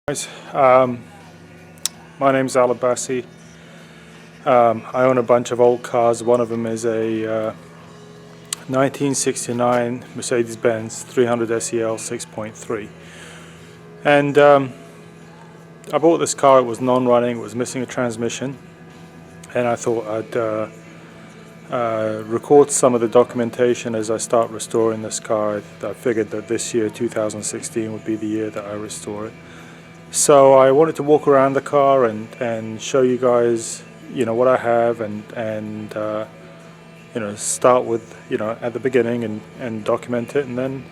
Guys, my name's Alabasi. I own a bunch of old cars. One of them is a 1969 Mercedes Benz 300SEL 6.3, and I bought this car. It was non-running. It was missing a transmission, and I thought I'd record some of the documentation as I start restoring this car. I figured that this year, 2016, would be the year that I restore it. So I wanted to walk around the car and show you guys, what I have, and start with, at the beginning and document it, and then,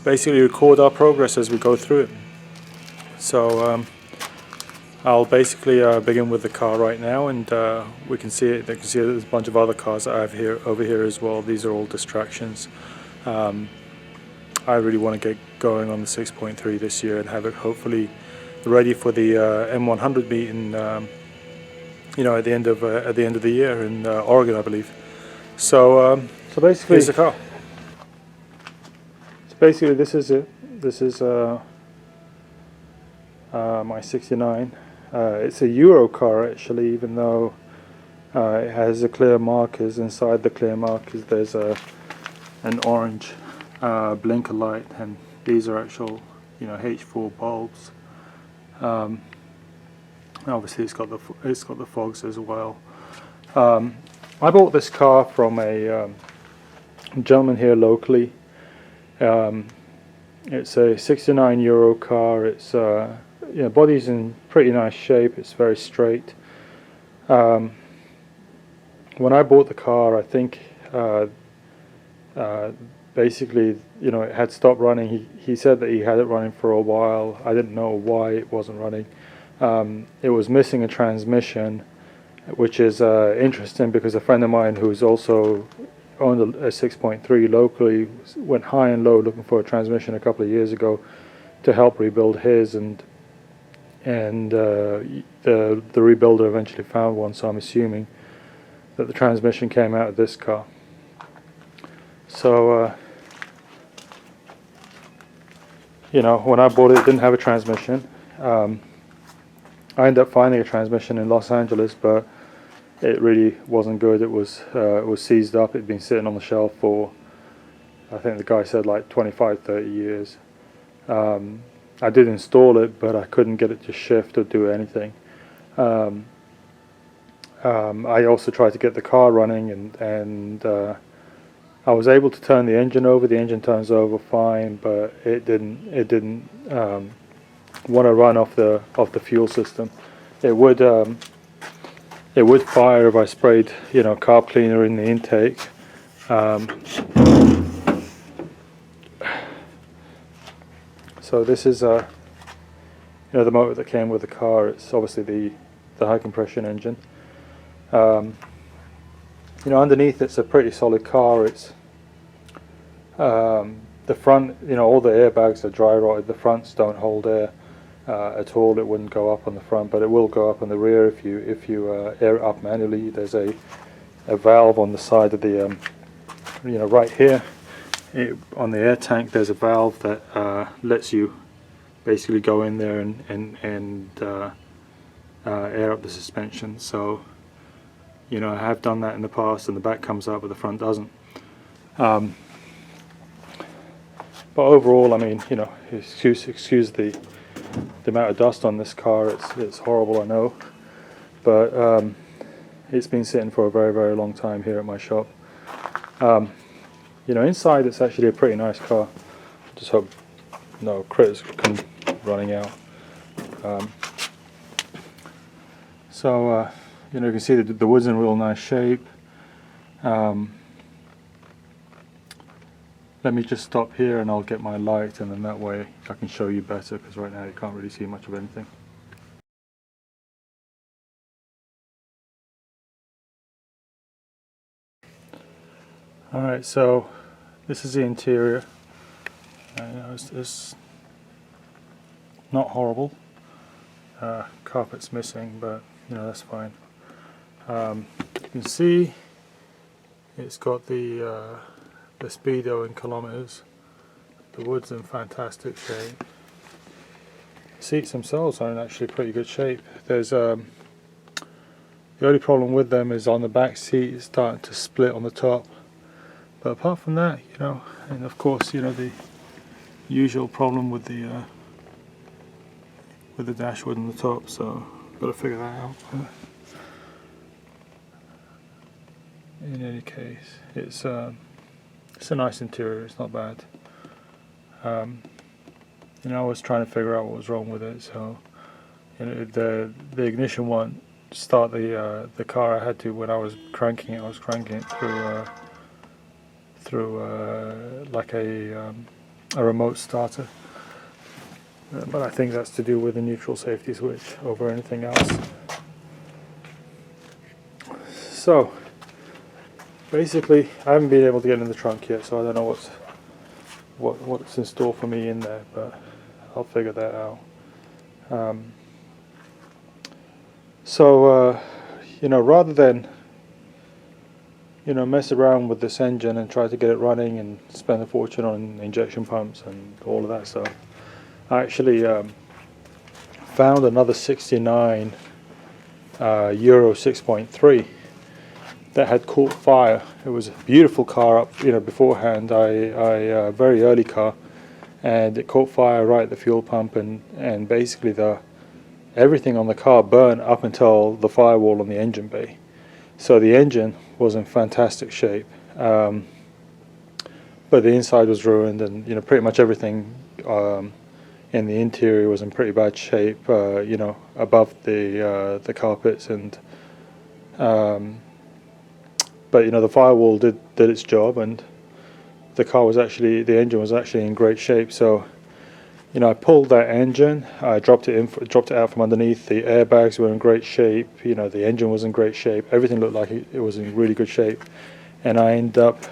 basically record our progress as we go through it. So I'll basically begin with the car right now, and we can see it. They can see there's a bunch of other cars that I have over here as well. These are all distractions. I really want to get going on the 6.3 this year and have it hopefully ready for the M100 meeting, at the end of the year in Oregon, I believe. So basically, here's the car. So basically, this is it. This is my '69. It's a Euro car actually, even though it has the clear markers. Inside the clear markers, there's an orange blinker light, and these are actual H4 bulbs. Obviously it's got the fogs as well. I bought this car from a gentleman here locally. It's a '69 Euro car. It's body's in pretty nice shape. It's very straight. When I bought the car, I think basically, it had stopped running. He said that he had it running for a while. I didn't know why it wasn't running. It was missing a transmission, which is interesting because a friend of mine who's also owned a 6.3 locally went high and low looking for a transmission a couple of years ago to help rebuild his, and the rebuilder eventually found one. So I'm assuming that the transmission came out of this car. So when I bought it, it didn't have a transmission. I ended up finding a transmission in Los Angeles, but it really wasn't good. It was seized up. It'd been sitting on the shelf for, I think the guy said, like 25-30 years. I did install it, but I couldn't get it to shift or do anything. I also tried to get the car running, and I was able to turn the engine over. The engine turns over fine, but it didn't want to run off the fuel system. It would fire if I sprayed carb cleaner in the intake. So this is the motor that came with the car. It's obviously the high compression engine. Underneath it's a pretty solid car. It's the front, all the airbags are dry rotted. The fronts don't hold air at all. It wouldn't go up on the front, but it will go up on the rear if you air it up manually. There's a valve on the side of the right here on the air tank. There's a valve that lets you basically go in there and air up the suspension. So I have done that in the past, and the back comes up but the front doesn't. But overall, I mean, excuse the amount of dust on this car. It's horrible, I know, but it's been sitting for a very, very long time here at my shop. Inside it's actually a pretty nice car. Just hope no critters come running out. So you can see the wood's in real nice shape. Let me just stop here and I'll get my light, and then that way I can show you better, because right now you can't really see much of anything. Alright, so this is the interior. It's not horrible. Carpet's missing, but that's fine. You can see it's got the speedo in kilometers. The wood's in fantastic shape. seats themselves are in actually pretty good shape. There's the only problem with them is on the back seat it's starting to split on the top, but apart from that, you know, and of course, you know, the usual problem with the dashboard on the top, so got to figure that out. In any case, it's a nice interior. It's not bad. You know, I was trying to figure out what was wrong with it. So, you know, the ignition won't start the car. I had to, when I was cranking it. I was cranking it through like a remote starter. But I think that's to do with the neutral safety switch over anything else. So basically, I haven't been able to get in the trunk yet, so I don't know what's in store for me in there, but I'll figure that out. You know, rather than, you know, mess around with this engine and try to get it running and spend a fortune on injection pumps and all of that stuff, I actually found another 69 Euro 6.3 that had caught fire. It was a beautiful car up, you know, beforehand. Very early car, and it caught fire right at the fuel pump, and basically everything on the car burned up until the firewall on the engine bay. So the engine was in fantastic shape, but the inside was ruined, and you know, pretty much everything in the interior was in pretty bad shape. You know, above the carpets, and but you know, the firewall did its job, and the engine was actually in great shape. So, you know, I pulled that engine, I dropped it out from underneath. The airbags were in great shape. You know, the engine was in great shape. Everything looked like it was in really good shape, and I ended up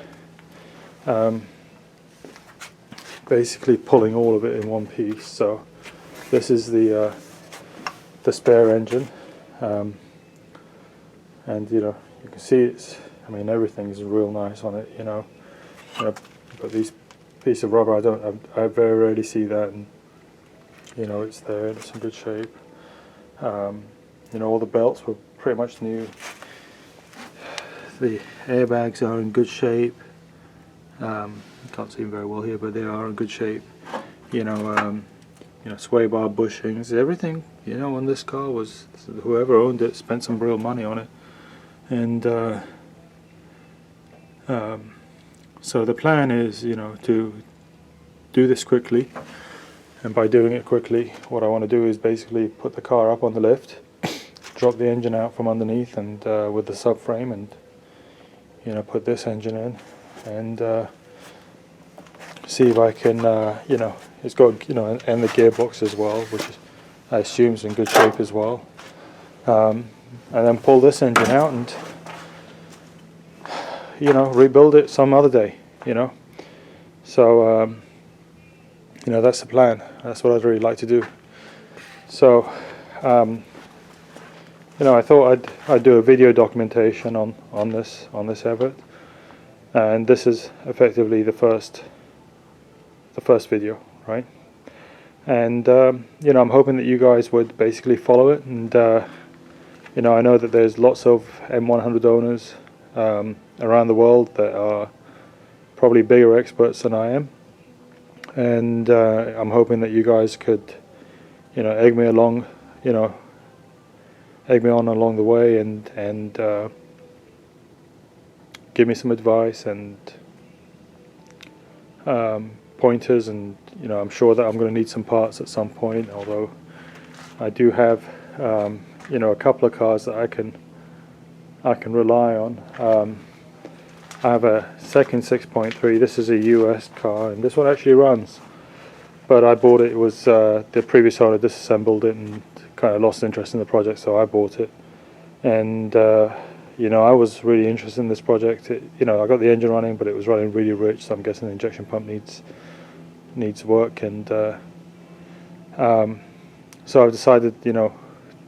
basically pulling all of it in one piece. So this is the spare engine, and you know, you can see I mean, everything's real nice on it. You know, but these piece of rubber, I very rarely see that, and you know, it's there and it's in good shape. You know, all the belts were pretty much new. The airbags are in good shape. Can't see them very well here, but they are in good shape. You know, sway bar bushings, everything. You know, on this car was, whoever owned it spent some real money on it, and so the plan is, you know, to do this quickly, and by doing it quickly, what I want to do is basically put the car up on the lift, drop the engine out from underneath, and with the subframe, and you know, put this engine in, and see if I can, you know, it's got, you know, and the gearbox as well, which is, I assume is in good shape as well, and then pull this engine out and, you know, rebuild it some other day, you know. So you know, that's the plan. That's what I'd really like to do. So you know, I thought I'd do a video documentation on this effort, and this is effectively the first video, right? And you know, I'm hoping that you guys would basically follow it, and you know, I know that there's lots of M100 owners around the world that are probably bigger experts than I am, and I'm hoping that you guys could, you know, egg me on along the way, and give me some advice and pointers, and you know, I'm sure that I'm going to need some parts at some point, although I do have you know, a couple of cars that I can rely on. I have a second 6.3. This is a US car, and this one actually runs, but I bought it. It was the previous owner disassembled it and kind of lost interest in the project, so I bought it. And you know, I was really interested in this project. You know, I got the engine running, but it was running really rich, so I'm guessing the injection pump needs work, and so I've decided, you know,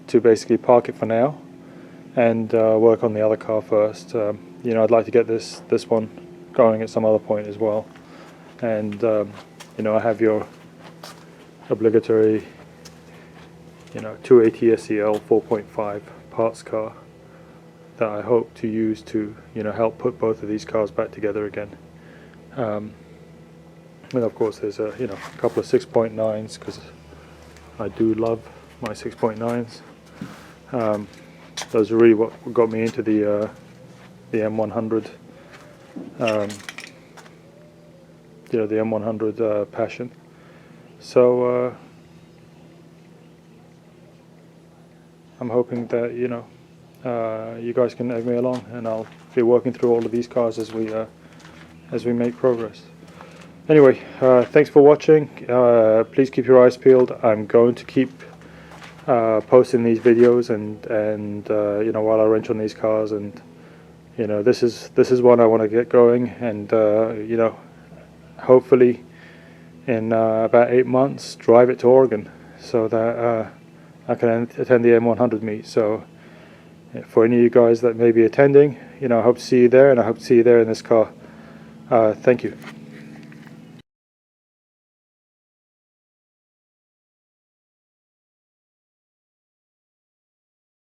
to basically park it for now and work on the other car first. You know, I'd like to get this one going at some other point as well, and you know, I have your obligatory 280SEL 4.5 parts car that I hope to use to help put both of these cars back together again. And of course there's a couple of 6.9s, because I do love my 6.9s. Those are really what got me into the M100, the M100 passion. So I'm hoping that you guys can egg me along, and I'll be working through all of these cars as we make progress. Anyway, thanks for watching. Please keep your eyes peeled. I'm going to keep posting these videos and while I wrench on these cars, and this is one I want to get going, and hopefully in about 8 months drive it to Oregon, so that I can attend the M100 meet. So for any of you guys that may be attending, I hope to see you there, and I hope to see you there in this car. Thank you.